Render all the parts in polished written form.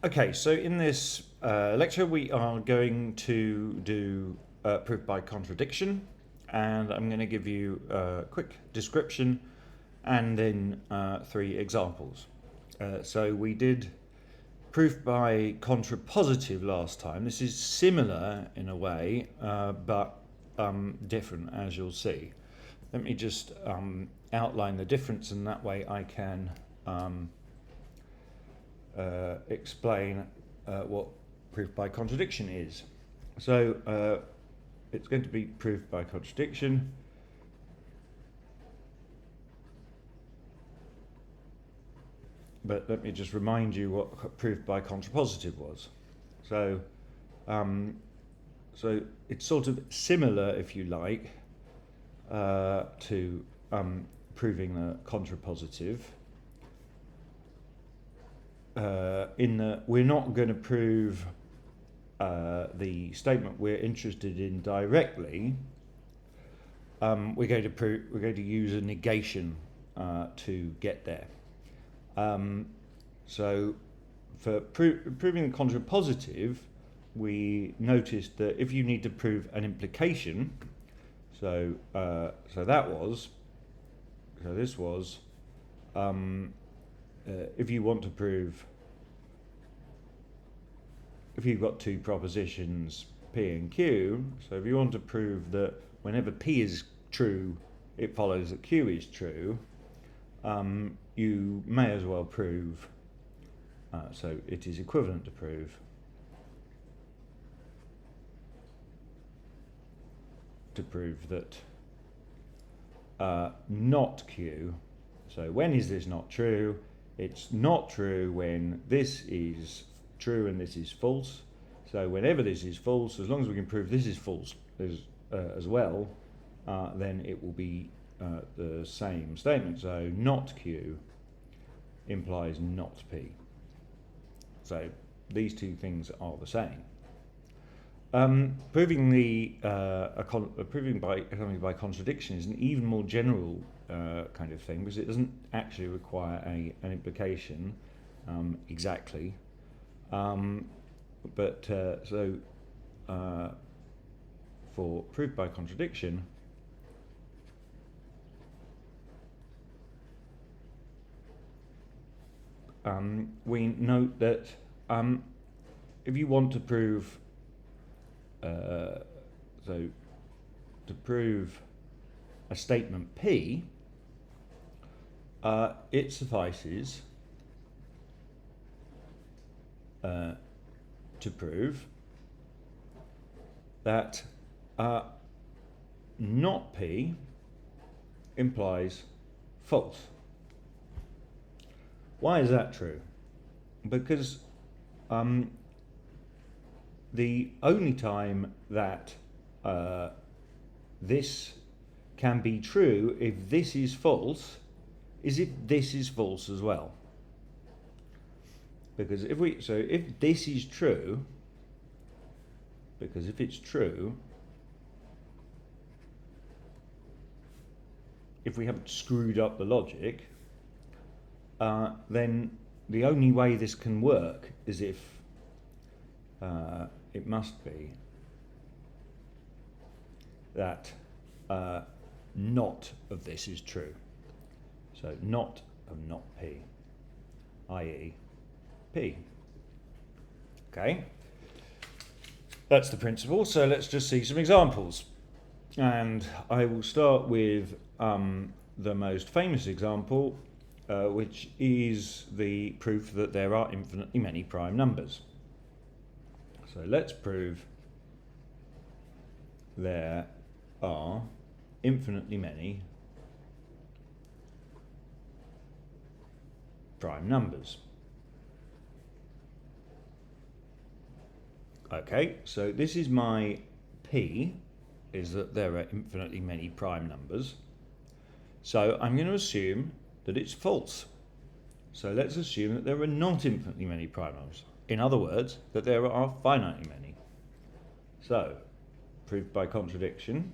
Okay, so in this lecture we are going to do proof by contradiction, and I'm going to give you a quick description and then 3 examples. So we did proof by contrapositive last time. This is similar in a way, but different, as you'll see. Let me just outline the difference, and that way I can explain what proof by contradiction is. So it's going to be proof by contradiction. But let me just remind you what proof by contrapositive was. So it's sort of similar, if you like, to proving the contrapositive. In that we're not going to prove the statement we're interested in directly. We're going to use a negation to get there. So for proving the contrapositive, we noticed that if you need to prove an implication, so this was if you want to prove, if you've got 2 propositions P and Q, so if you want to prove that whenever P is true, it follows that Q is true, you may as well prove, so it is equivalent to prove that not Q. So when is this not true? It's not true when this is true and this is false. So whenever this is false, as long as we can prove this is false as well, then it will be the same statement. So not Q implies not P. So these 2 things are the same. Proving by contradiction is an even more general kind of thing, because it doesn't actually require an implication exactly. For proof by contradiction, we note that if you want to prove to prove a statement P, it suffices to prove that not P implies false. Why is that true? Because the only time that this can be true, if this is false, is if this is false as well. Because if this is true, because if it's true, if we haven't screwed up the logic, then the only way this can work is if it must be that not of this is true. So not of not P, i.e. P. Okay, that's the principle. So let's just see some examples. And I will start with the most famous example, which is the proof that there are infinitely many prime numbers. So let's prove there are infinitely many prime numbers. Okay, so this is my P, is that there are infinitely many prime numbers. So I'm going to assume that it's false. So let's assume that there are not infinitely many prime numbers. In other words, that there are finitely many. So, proof by contradiction,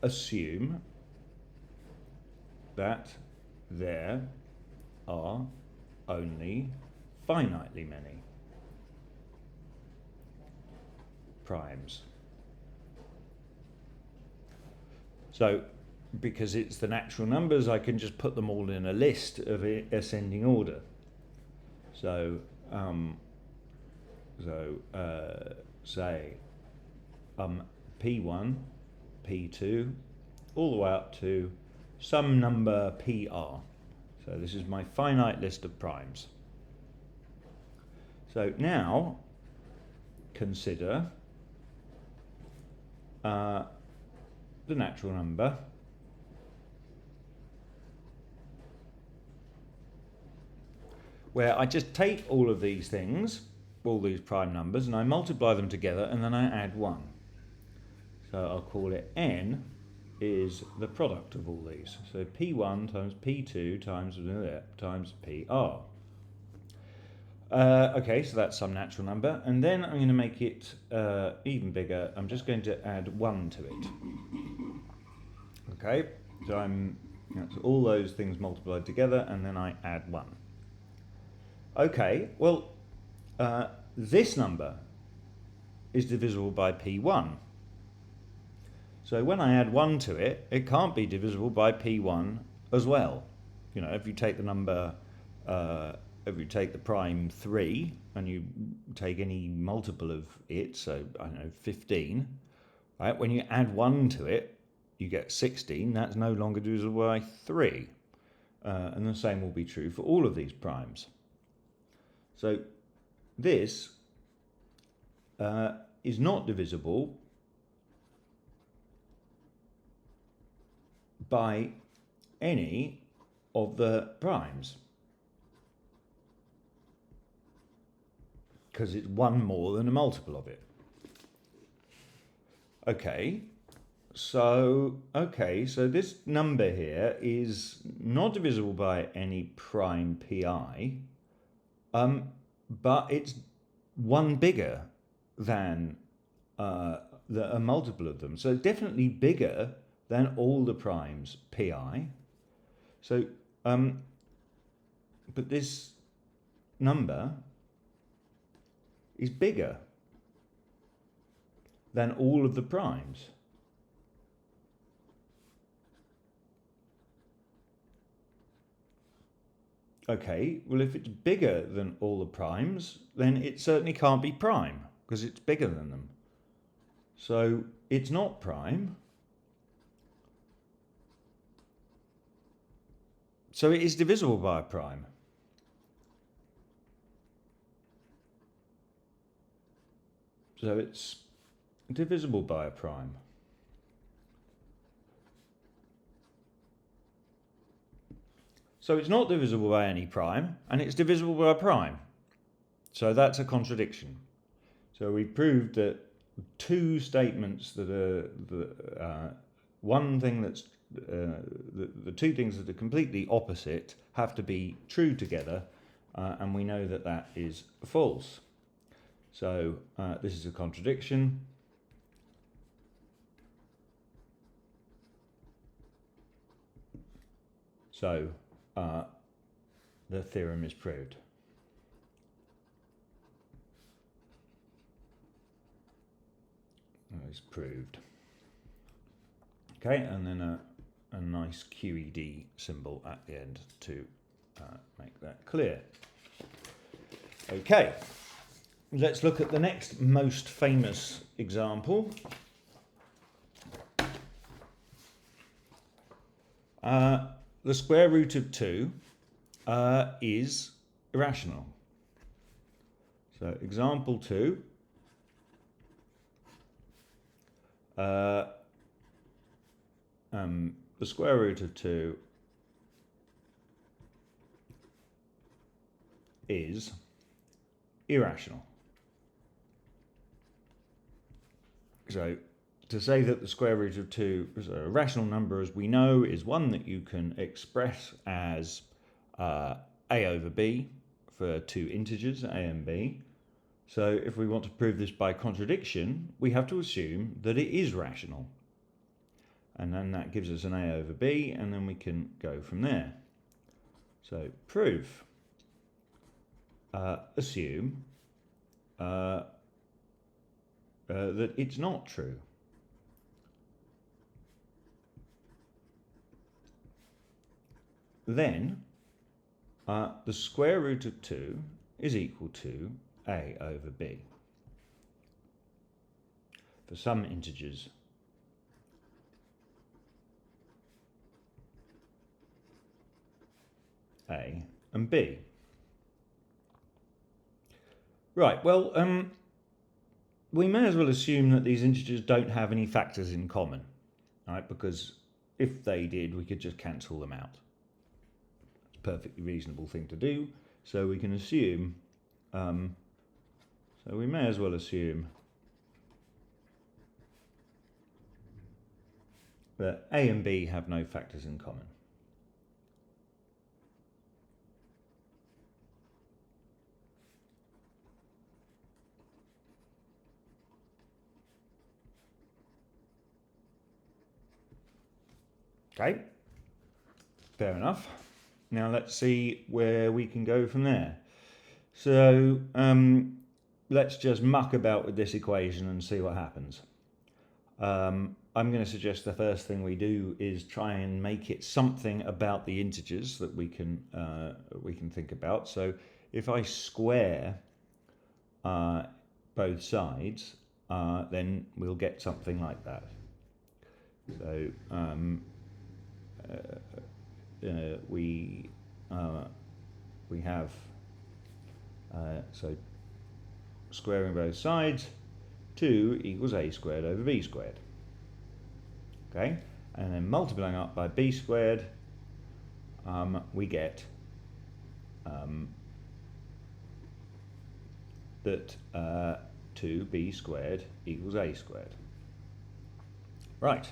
assume that there are only finitely many primes. So, because it's the natural numbers, I can just put them all in a list of ascending order. So, say P1, P2, all the way up to some number PR. So this is my finite list of primes. So now consider the natural number where I just take all of these things, all these prime numbers, and I multiply them together and then I add 1. So I'll call it N is the product of all these. So P1 times P2 times PR. Okay, so that's some natural number. And then I'm going to make it even bigger. I'm just going to add 1 to it. Okay, so that's all those things multiplied together, and then I add 1. Okay, well, this number is divisible by P1. So when I add 1 to it, it can't be divisible by P1 as well. You know, if you take the number, if you take the prime 3 and you take any multiple of it, so I don't know, 15, right? When you add 1 to it, you get 16. That's no longer divisible by 3. And the same will be true for all of these primes. So this is not divisible by any of the primes, because it's one more than a multiple of it. Okay, so this number here is not divisible by any prime pi, but it's one bigger than a multiple of them. So definitely bigger than all the primes pi. So, but this number is bigger than all of the primes. Okay, well, if it's bigger than all the primes, then it certainly can't be prime, because it's bigger than them. So it's not prime. So it is divisible by a prime. So it's divisible by a prime. So it's not divisible by any prime, and it's divisible by a prime. So that's a contradiction. So we proved that two statements that are one thing that's the two things that are completely opposite have to be true together, and we know that that is false. So this is a contradiction. So the theorem is proved. It's proved. Okay, and then a nice QED symbol at the end to make that clear. Okay, let's look at the next most famous example. The square root of 2 is irrational. So example 2. The square root of 2 is irrational. So to say that the square root of 2 is a rational number, as we know, is one that you can express as a over b for two integers, a and b. So if we want to prove this by contradiction, we have to assume that it is rational. And then that gives us an a over b, and then we can go from there. So proof assume that it's not true. Then the square root of 2 is equal to a over b. For some integers a and b. Right, well, we may as well assume that these integers don't have any factors in common, right? Because if they did, we could just cancel them out. It's a perfectly reasonable thing to do, so we can assume, so we may as well assume that a and b have no factors in common. Okay, fair enough. Now let's see where we can go from there. So let's just muck about with this equation and see what happens. I'm going to suggest the first thing we do is try and make it something about the integers that we can think about. So if I square both sides, then we'll get something like that. So we have so squaring both sides, 2 equals a squared over b squared. Okay, and then multiplying up by b squared, we get that 2b squared equals a squared. Right,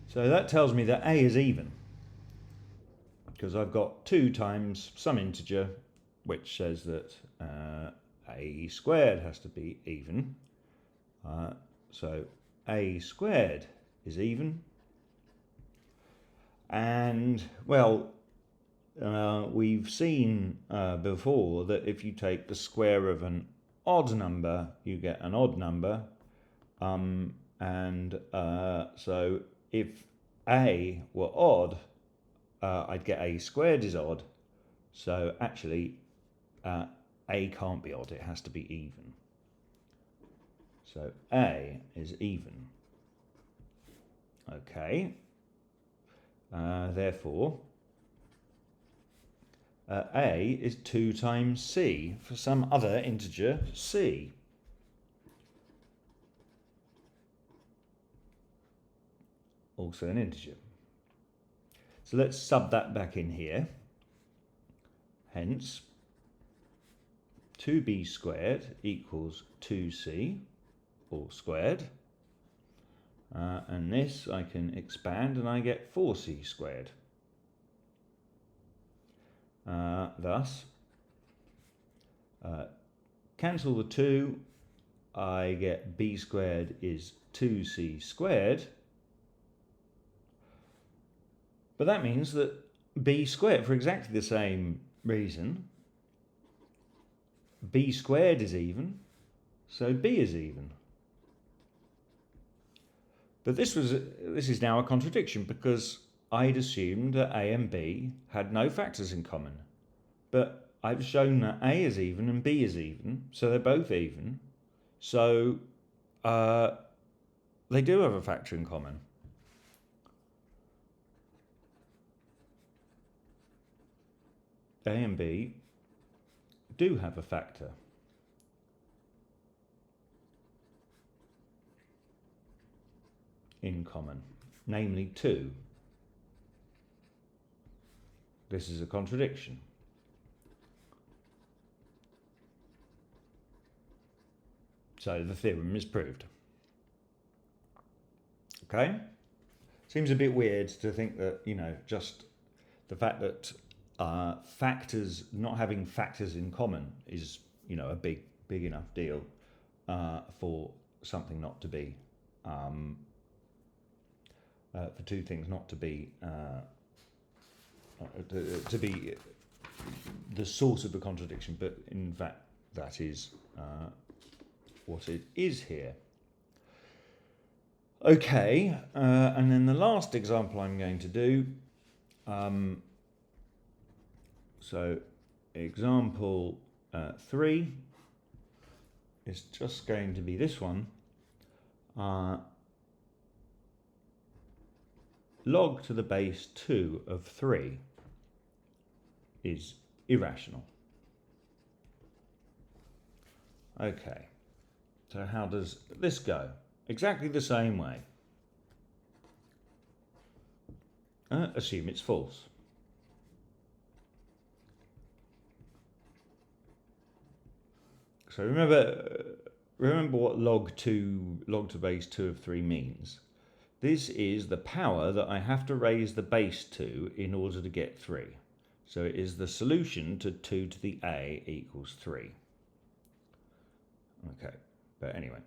so that tells me that a is even, because I've got 2 times some integer, which says that a squared has to be even. So a squared is even. And, well, we've seen before that if you take the square of an odd number, you get an odd number. So if a were odd, I'd get a squared is odd. So actually, a can't be odd, it has to be even. So a is even. Okay. Therefore, a is 2 times c for some other integer c. Also an integer. So let's sub that back in here. Hence, 2b squared equals 2c, all squared. And this I can expand and I get 4c squared. Thus, cancel the 2, I get b squared is 2c squared. But that means that b squared, for exactly the same reason, b squared is even, so b is even. But this is now a contradiction, because I'd assumed that a and b had no factors in common. But I've shown that a is even and b is even, so they're both even. So they do have a factor in common. A and b do have a factor. In common, namely 2. This is a contradiction. So the theorem is proved. Okay? Seems a bit weird to think that, just the fact that factors, not having factors in common is, a big enough deal for something not to be for two things not to be the source of the contradiction, but in fact that is what it is here. Okay, and then the last example I'm going to do, so example 3 is just going to be this one. Log to the base 2 of 3 is irrational. Okay, so how does this go? Exactly the same way. Assume it's false. So remember what log to base 2 of 3 means. This is the power that I have to raise the base to in order to get 3. So it is the solution to 2 to the a equals 3. Okay, but anyway.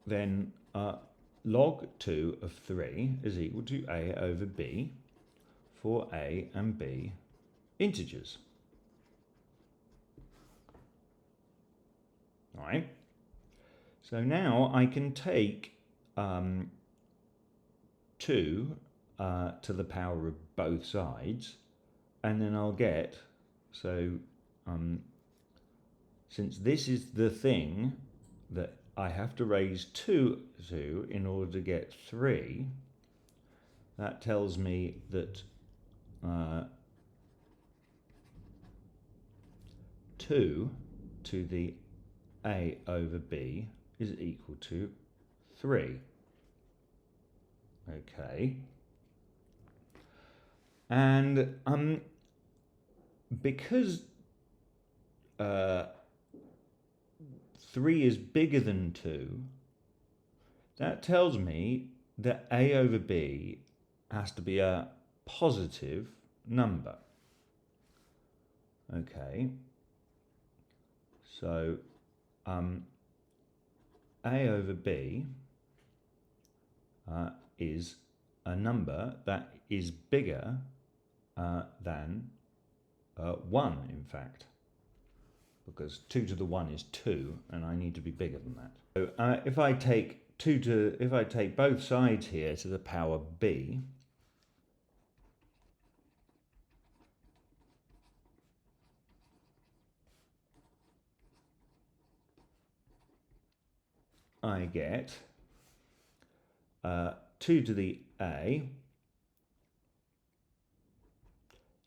Then log 2 of 3 is equal to a over b for a and b integers. All right. So now I can take 2 to the power of both sides, and then I'll get, so since this is the thing that I have to raise 2 to in order to get 3, that tells me that 2 to the a over b is equal to 3. Okay. And because 3 is bigger than 2, that tells me that a over b has to be a positive number. Okay. So a over b is a number that is bigger than 1, in fact, because 2 to the 1 is 2, and I need to be bigger than that. So if I take both sides here to the power b, I get 2 to the a,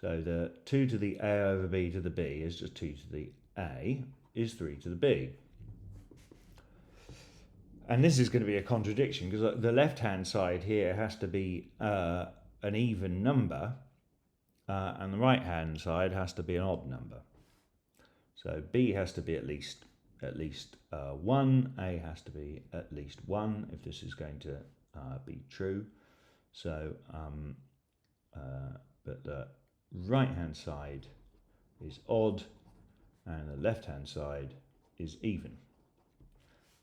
so the 2 to the a over b to the b is just 2 to the a is 3 to the b. And this is going to be a contradiction, because the left-hand side here has to be an even number, and the right-hand side has to be an odd number. So b has to be at least 1, a has to be at least 1 if this is going to be true. So, but the right-hand side is odd and the left-hand side is even.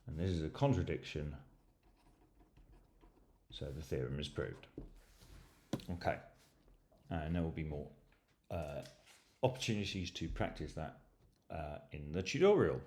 And this is a contradiction, so the theorem is proved. Okay, and there will be more opportunities to practice that in the tutorial.